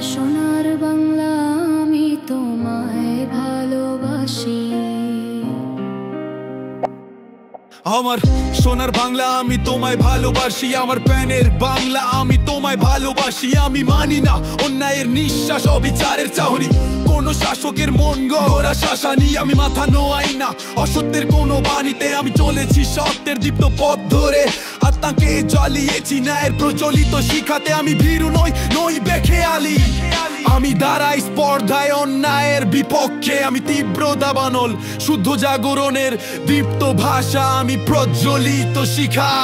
সোনার বাংলা আমি তোমায় ভালোবাসি। আমার সোনার বাংলা আমি তোমায় ভালোবাসি, আমার প্যানের বাংলা আমি তোমায় ভালোবাসি। আমি মানি না অন্যায়ের নিঃশ্বাস, অবিচারের চাহনি, কোন শাসকের মন গড়া শাসানি। আমি মাথা নোয়াই না অসত্যের কোনো বাণীতে, আমি চলেছি সত্যের দীপ্ত পথ ধরে। আত্মাকে জ্বালিয়েছি ন্যায়ের প্রচলিত শিখাতে, আমি ভীরু নই বেখেয়ালি। আমি দাঁড়াই স্পর্ধায় অন্যায়ের বিপক্ষে, আমি তীব্র দাবানল শুদ্ধ জাগরণের দীপ্ত ভাষা, আমি প্রজ্বলিত শিখা।